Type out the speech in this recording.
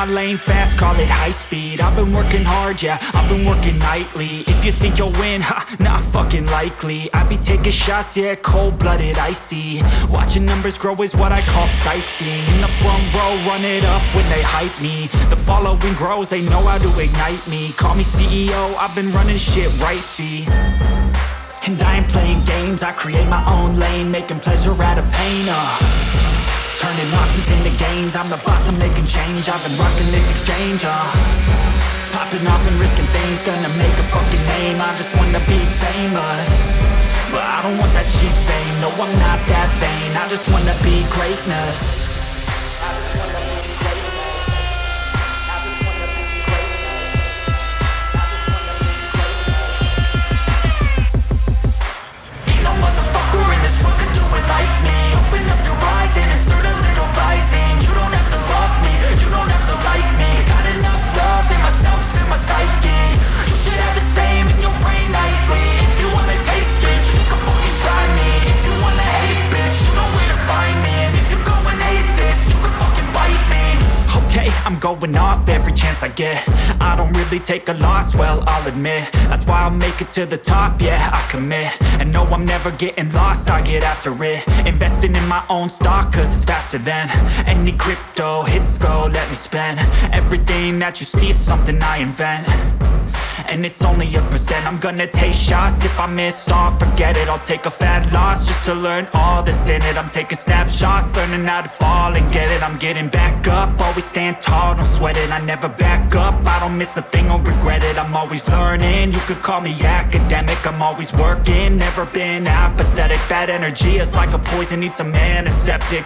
lane fast, call it high speed. I've been working hard, yeah, I've been working nightly. If you think you'll win, ha, not fucking likely. I be taking shots, yeah, cold-blooded, icy. Watching numbers grow is what I call sightseeing. In the front row, run it up when they hype me. The following grows, they know how to ignite me. Call me CEO, I've been running shit right, see. And I ain't playing games, I create my own lane, making pleasure out of pain, turning losses into gains, I'm the boss, I'm making change. I've been rocking this exchange, popping off and risking things, gonna make a fucking name. I just wanna be famous, but I don't want that cheap fame. No, I'm not that vain, I just wanna be greatness. Ain't no motherfucker in this world could do it like me. Open up your eyes and insert a little rising. You don't have to love me, you don't have to like me. Got enough love in myself, in my psyche. You should have the same in your brain nightly. If you wanna taste it, you can fucking try me. If you wanna hate, bitch, you know where to find me. And if you go and hate this, you can fucking bite me. Okay, I'm going off every chance I get. I don't really take a loss, well, I'll admit. That's why I'll make it to the top, yeah, I commit. And no, I'm never getting lost, I get after it. Investing in my own stock, cause it's faster than any crypto hits go, let me spend. Everything that you see is something I invent, and it's only a percent. I'm gonna take shots, if I miss all, forget it. I'll take a fat loss just to learn all that's in it. I'm taking snapshots, learning how to fall and get it. I'm getting back up, always stand tall, don't sweat it. I never back up, I don't miss a thing or regret it. I'm always learning, you could call me academic. I'm always working, never been apathetic. Bad energy is like a poison, needs some antiseptic.